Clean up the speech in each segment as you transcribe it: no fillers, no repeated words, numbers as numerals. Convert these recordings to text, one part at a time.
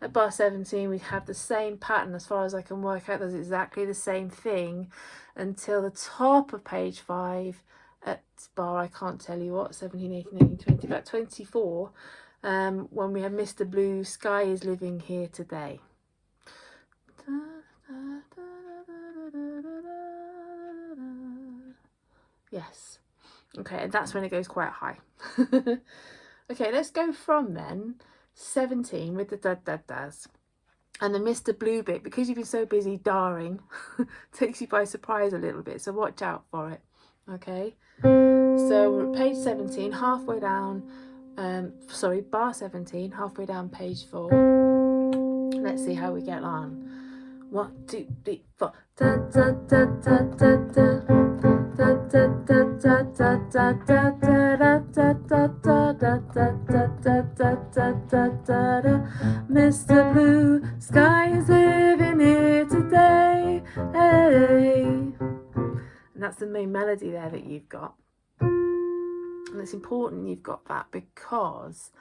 At bar 17 we have the same pattern as far as I can work out. There's exactly the same thing until the top of page 5 at bar, I can't tell you what, 17, 18, 19, 20, about 24, when we have Mr. Blue Sky is living here today. Yes. Okay, and that's when it goes quite high. Okay, let's go from then 17 with the da-da-das. And the Mr. Blue bit, because you've been so busy darring, takes you by surprise a little bit, so watch out for it. Okay, so we're at page 17, halfway down, bar 17, halfway down page 4. Let's see how we get on. 1, 2, 3, 4. Da da da da da da. Da da da da da da da da da da da da da. Mr. Blue Sky is living here today. Hey. And that's the main melody there that you've got. And it's important you've got that because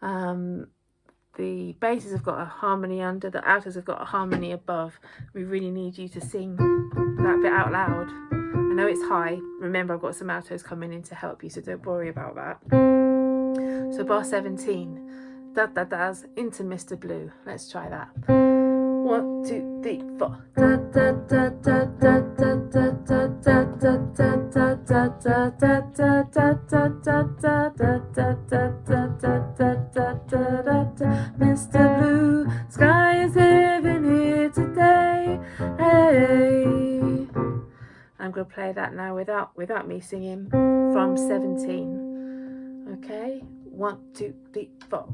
the basses have got a harmony under, the altos have got a harmony above. We really need you to sing that bit out loud. I know it's high. Remember, I've got some altos coming in to help you, so don't worry about that. So bar 17, da-da-das into Mr. Blue. Let's try that. 1, 2, 3, 4. Da da da da da da da da da da da da da da da da da. Mr. Blue Sky is living here today. Hey. I'm going to play that now without me singing from 17. Okay, 1, 2, 3, 4.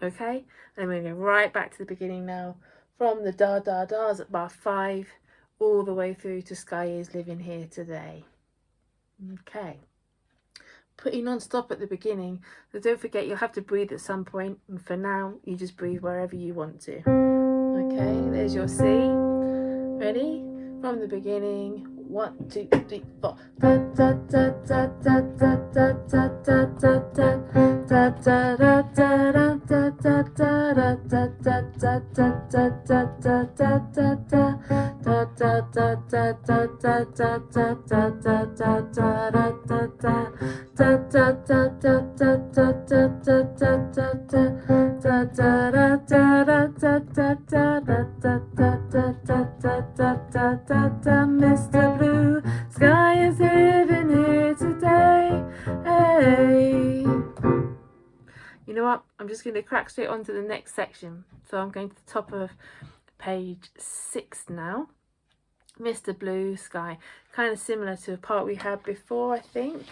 Okay, and we're going right back to the beginning now, from the da da da's at bar 5 all the way through to Sky is living here today. Okay, pretty non-stop at the beginning, so don't forget you'll have to breathe at some point, and for now you just breathe wherever you want to. Okay, there's your C. Ready? From the beginning. 1, 2, 3, 4. Da da da da da da da da da da da da da da da da da da da da Mr. Blue Sky is living here today. Hey. You know what? I'm just going to crack straight on to the next section. So I'm going to the top of page 6 now. Mr. Blue Sky. Kind of similar to a part we had before, I think.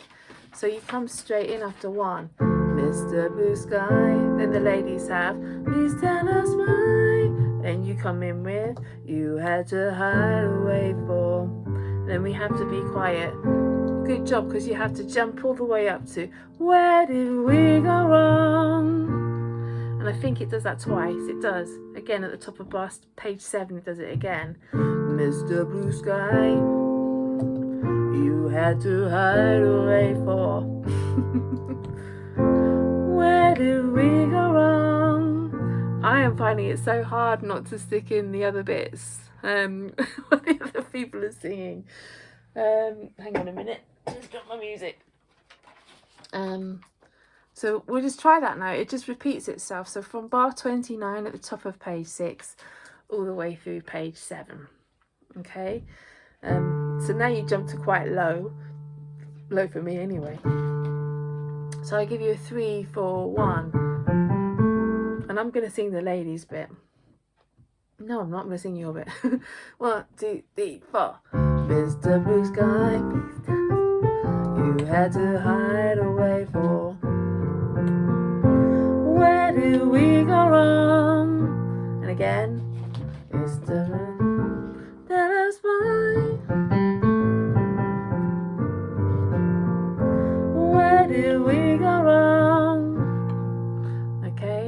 So you come straight in after 1. Mr. Blue Sky. Then the ladies have, please tell us why. And you come in with, you had to hide away for. Then we have to be quiet. Good job, because you have to jump all the way up to, where did we go wrong? And I think it does that twice. It does. Again at the top of page 7 it does it again. Mr. Blue Sky, you had to hide away for. Where did we go wrong? I am finding it so hard not to stick in the other bits. What the other people are singing. Hang on a minute. Just got my music. So we'll just try that now. It just repeats itself. So from bar 29 at the top of page 6 all the way through page 7. Okay. So now you jump to quite low for me anyway. So I give you a 3, 4, 1, and I'm gonna sing the ladies bit. No, I'm not gonna sing your bit. 1, 2, 3, 4. Mr. Blue Sky, you had to hide away for. Where did we go wrong? And again, Mr. Tell us why. Where did we go wrong? Okay,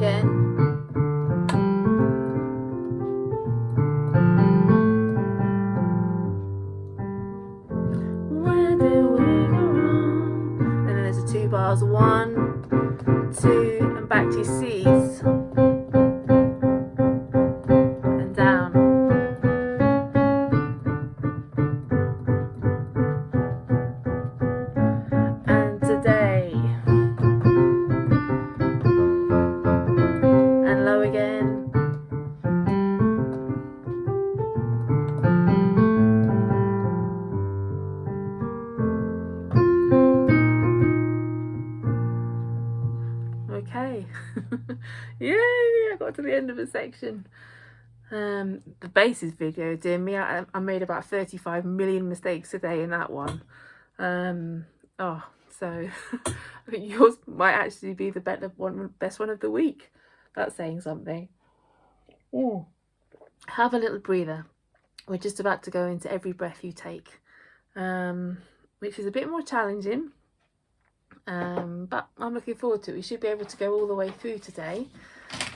again. Where do we go wrong? And then there's the 2 bars, 1, 2, and back to your C's. And down. And today. And low again. Okay. Yay, I got to the end of a section. The bass's video, dear me, I made about 35 million mistakes today in that one. So I think yours might actually be the best one of the week. That's saying something. Have a little breather. We're just about to go into Every Breath You Take, which is a bit more challenging. But I'm looking forward to it. We should be able to go all the way through today.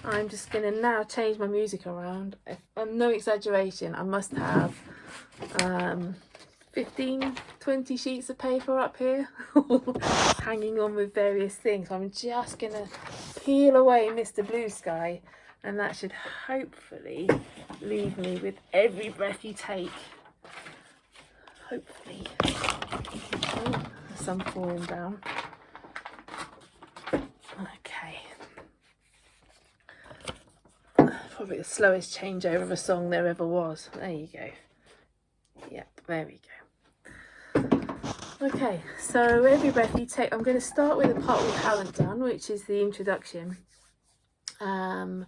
I'm just going to now change my music around. No exaggeration, I must have 15-20 sheets of paper up here hanging on with various things. I'm just going to peel away Mr. Blue Sky, and that should hopefully leave me with Every Breath You Take. Hopefully. Oh, some falling down. Okay. Probably the slowest changeover of a song there ever was. There you go. Yep, there we go. Okay, so Every Breath You Take, I'm going to start with the part we haven't done, which is the introduction. And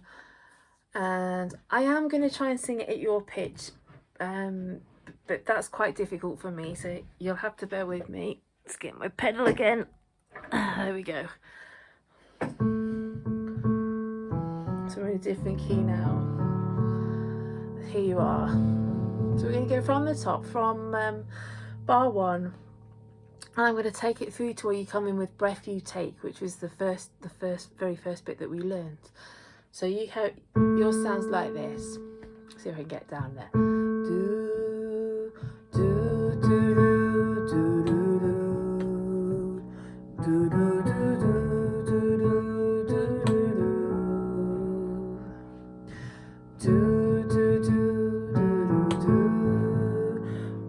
I am going to try and sing it at your pitch, but that's quite difficult for me, so you'll have to bear with me. Let's get my pedal again. There we go. So we're in a different key now. Here you are. So we're going to go from the top, from bar 1, and I'm going to take it through to where you come in with Breath You Take, which was the very first bit that we learned. So yours sounds like this. See if I can get down there. Do do do do do do do do do do do. Do, do, do, do, do, do.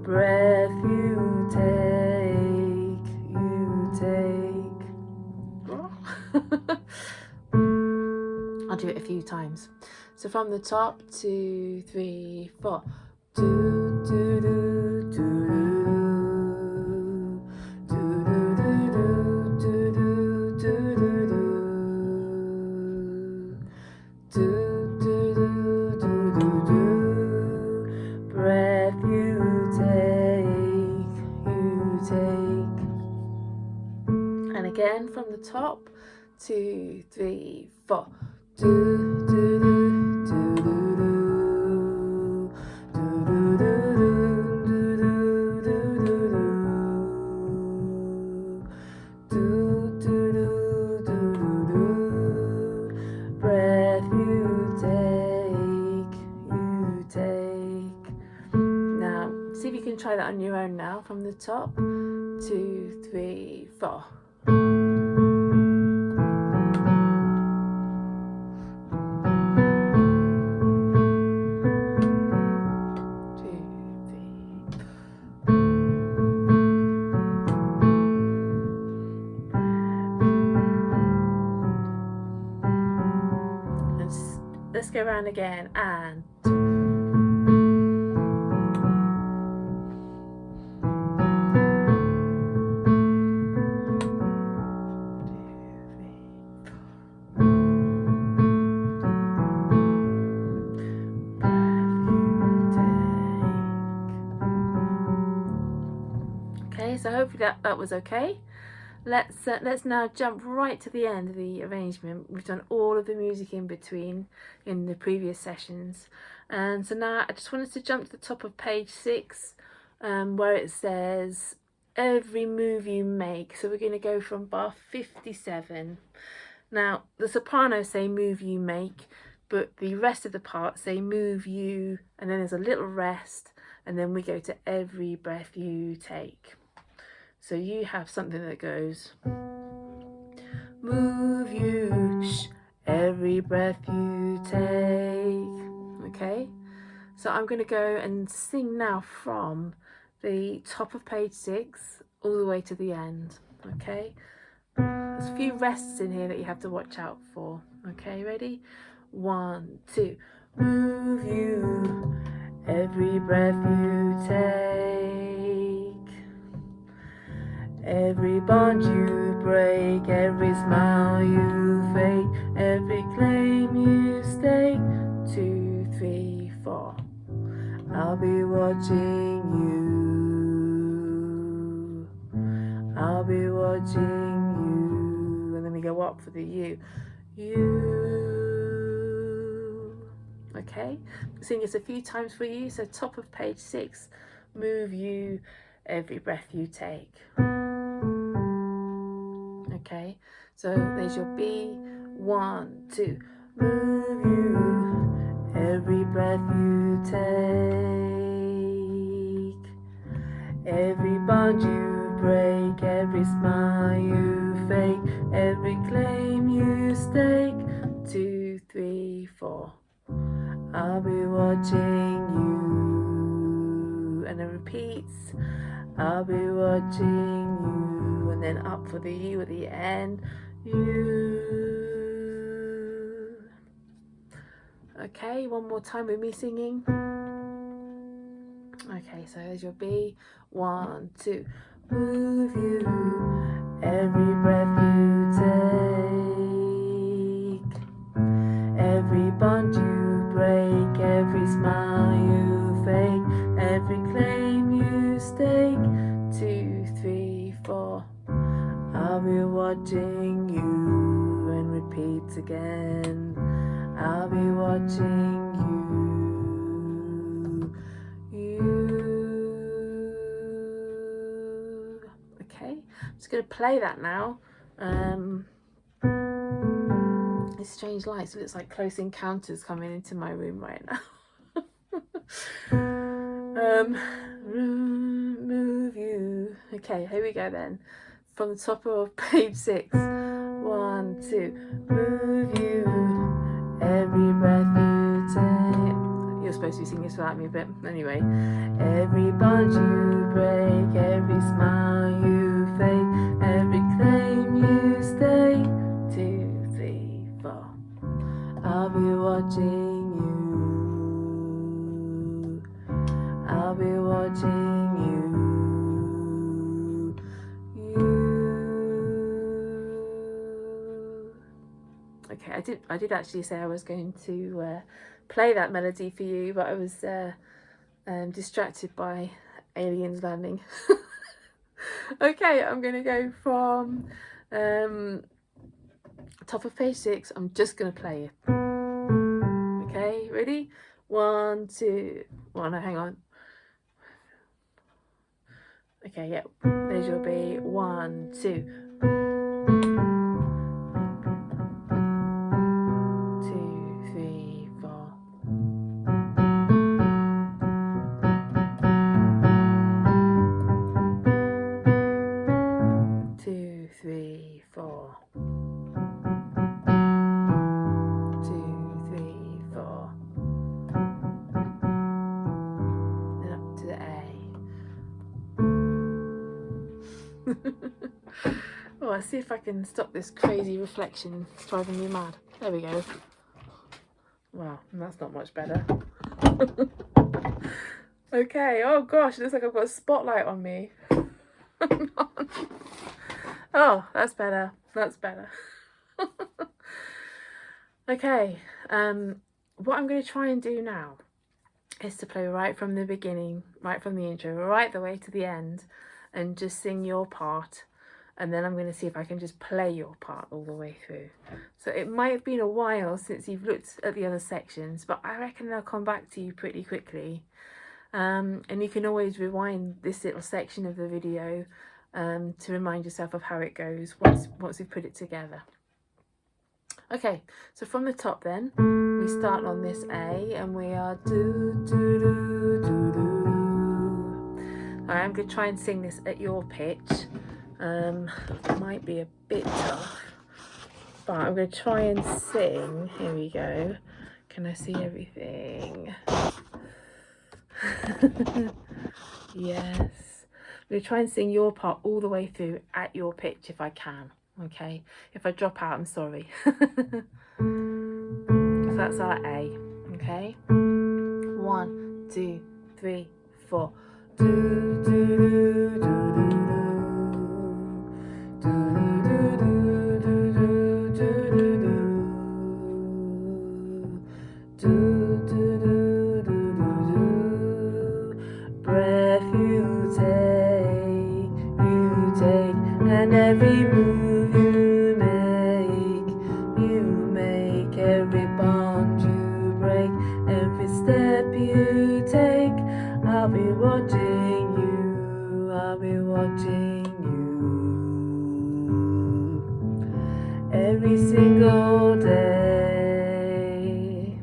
Breath you take. I'll do it a few times. So from the top, 2, 3, 4. Do, do, do, do, do, do, do, do, do, do, do, do. Breath you take. And again from the top, 2, 3, 4. Do do do do do do do do do do do do. Breath you take. Now see if you can try that on your own now from the top. 2, 3, 4. Let's go around again and okay, so hopefully that was okay. Let's now jump right to the end of the arrangement. We've done all of the music in between in the previous sessions, and so now I just wanted to jump to the top of page 6, where it says every move you make. So we're going to go from bar 57, Now, the sopranos say move, you, make, but the rest of the parts say move, you, and then there's a little rest, and then we go to every breath you take. So you have something that goes, move, you, shh, every breath you take. Okay? So I'm going to go and sing now from the top of page 6 all the way to the end. Okay? There's a few rests in here that you have to watch out for. Okay, ready? 1, 2. Move, you, every breath you take, every bond you break, every smile you fake, every claim you stake. 2, 3, 4. I'll be watching you. I'll be watching you. And then we go up for the you. You. Okay, sing this a few times for you. So top of page 6, move, you, every breath you take. Okay, so there's your B. 1, 2. Move, you, every breath you take, every bond you break, every smile you fake, every claim you stake. 2, 3, 4. I'll be watching you. And then repeats. I'll be watching you. And then up for the you at the end. You. Okay, one more time with me singing. Okay, so there's your B. 1, 2. Move, you, every breath you take, every bond you break, every smile you fake, every claim you stake. 2, 3, 4. I'll be watching you. And repeats again. I'll be watching you. You. Okay, I'm just going to play that now. It's strange lights. It looks like Close Encounters coming into my room right now. Move, you. Okay, here we go then. From the top of page 6. 1, 2. Move, you, every breath you take. You're supposed to be singing this without me, but anyway. Every bond you break, every smile you fake, every claim you stake. 2, 3, 4. I'll be watching you. I'll be watching you. You. Okay, I did actually say I was going to play that melody for you, but I was distracted by aliens landing. Okay, I'm going to go from top of page 6. I'm just going to play it. Okay, ready? 1, 2. Well, no, hang on. Okay, yeah. There's your B. 1, 2. 2, 3, 4. 2, 3, 4. 2, 3, 4. Then up to the A. Oh, I'll see if I can stop this crazy reflection. It's driving me mad. There we go. Wow, that's not much better. Okay, oh gosh, it looks like I've got a spotlight on me. Oh, that's better. That's better. Okay, what I'm going to try and do now is to play right from the beginning, right from the intro, right the way to the end, and just sing your part. And then I'm going to see if I can just play your part all the way through. So it might have been a while since you've looked at the other sections, but I reckon they'll come back to you pretty quickly. And you can always rewind this little section of the video to remind yourself of how it goes once we've put it together. Okay, so from the top then, we start on this A and we are do, do, do, do, do. Alright, I'm going to try and sing this at your pitch. Might be a bit tough, but I'm going to try and sing. Here we go. Can I see everything? Yes. I'm going to try and sing your part all the way through at your pitch if I can. Okay, if I drop out, I'm sorry. So that's our A. Okay, 1, 2, 3, 4. Do, do, do, do, do, do, do, do, do, do. Breath you take, and every move you make every bond you break, every step you take. I'll be watching you, I'll be watching you every single day.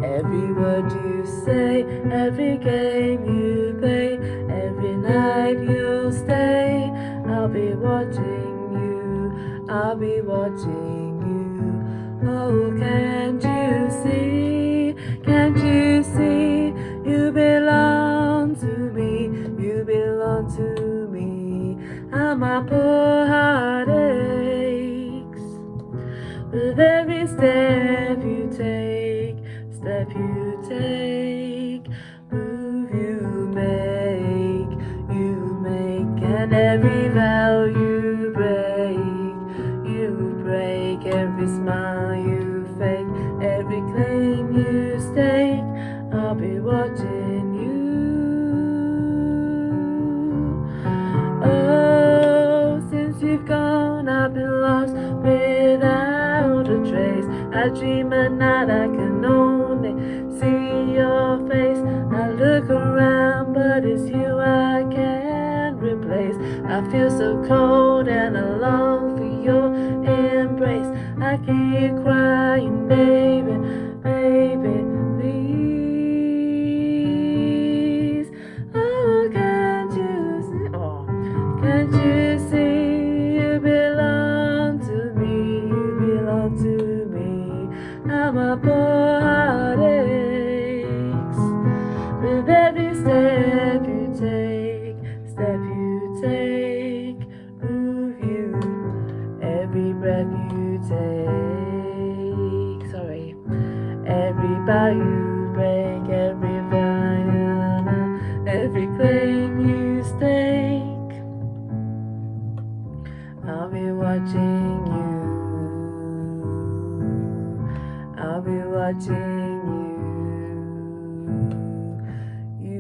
Every word you say, every game you play, every night you'll stay. I'll be watching you, I'll be watching you. Oh, can't you see, can't you see? You belong to me, you belong to me. How my poor heart aches with every step you take, move you make, and every vow you break, every smile you fake, every claim you stake. I'll be watching you. Oh, since you've gone, I've been lost without a trace. I dream at night, I can only see your face. I look around, but it's you I can't replace. I feel so cold and I long for your embrace. I keep crying, baby, baby, please. Oh, can't you see? Oh, can't you see? You belong to me, you belong to me. How my poor heart aches with every step you take, move you, every breath you take. Sorry, every bow you break, every vow, every claim you stake. I'll be watching you. I'll be watching you.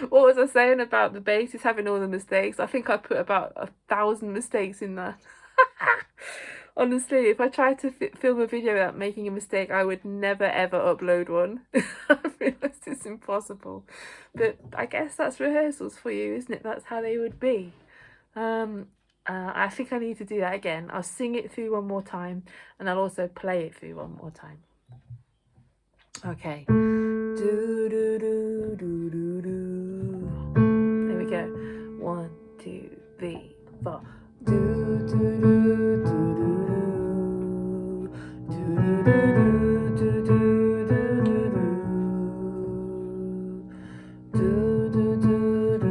What was I saying about the bassist having all the mistakes? I think I put about 1,000 mistakes in there. Honestly, if I tried to film a video without making a mistake, I would never ever upload one. I realised it's impossible. But I guess that's rehearsals for you, isn't it? That's how they would be. I think I need to do that again. I'll sing it through one more time and I'll also play it through one more time. Okay. Do, do, do, do, do, do. There we go. 1, 2, 3, 4. Do, do, do, do, do, do. Do, do, do, do, do, do, do. Do, do, do, do, do.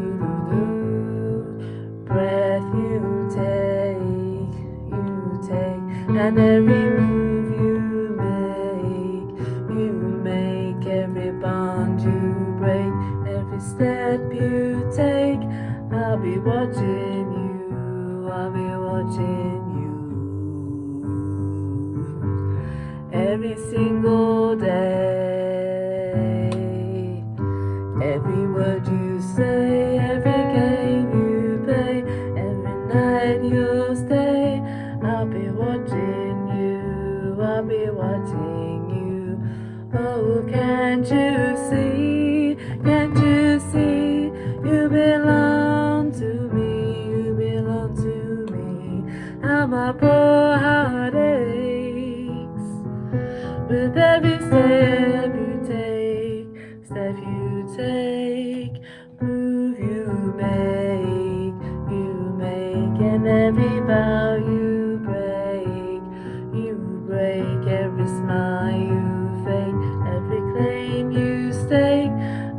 Breath you take, and every move you make, every bond you break, every step you take. I'll be watching you, I'll be watching you every single day. Every word you say, every game you play, every night you'll stay. I'll be watching you, I'll be watching you. Oh, can't you see, can't you see? You belong to me, you belong to my poor heart aches with every step you take, move you make, and every vow you break, every smile you fake, every claim you stake.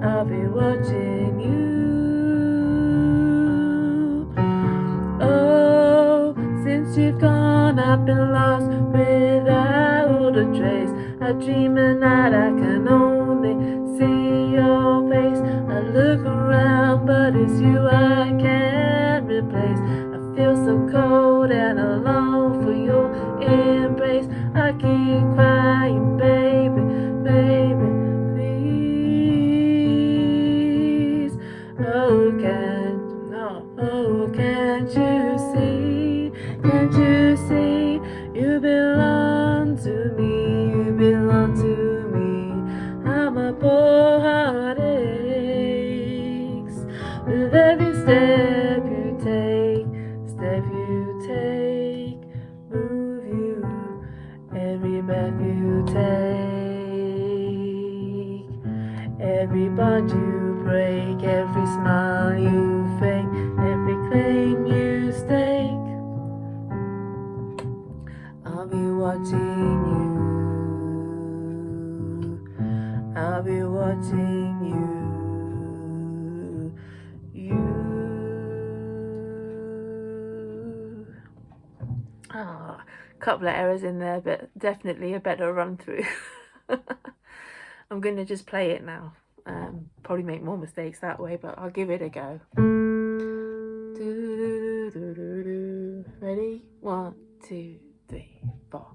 I'll be watching you. Oh, since you've gone, I've been lost without a trace. I dream at night, I can only see your face. I look around, but it's you I can't replace. I feel so cold and I long for your embrace. I keep crying, baby, please. Oh, can't you see? Can't you see? You belong to me, you belong to me. How my poor heart aches with every step you take, move you, every breath you take, every bond you break, every smile you fake, every claim you stake. I'll be watching you. I'll be watching you. Couple of errors in there, but definitely a better run through. I'm gonna just play it now. Probably make more mistakes that way, but I'll give it a go. Ready? 1, 2, 3, 4.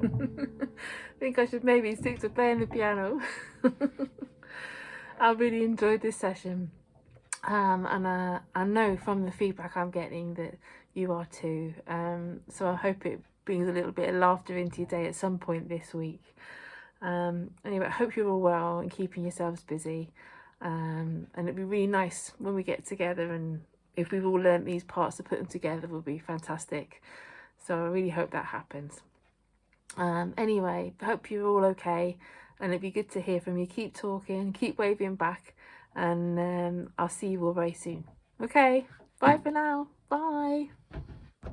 I think I should maybe stick to playing the piano. I really enjoyed this session, and I know from the feedback I'm getting that you are too, so I hope it brings a little bit of laughter into your day at some point this week. Anyway, I hope you're all well and keeping yourselves busy. and it'd be really nice when we get together, and if we've all learnt these parts to put them together will be fantastic. So I really hope that happens. Anyway, I hope you're all okay, and it'd be good to hear from you. Keep talking, keep waving back, and I'll see you all very soon. Okay, bye for now. Bye.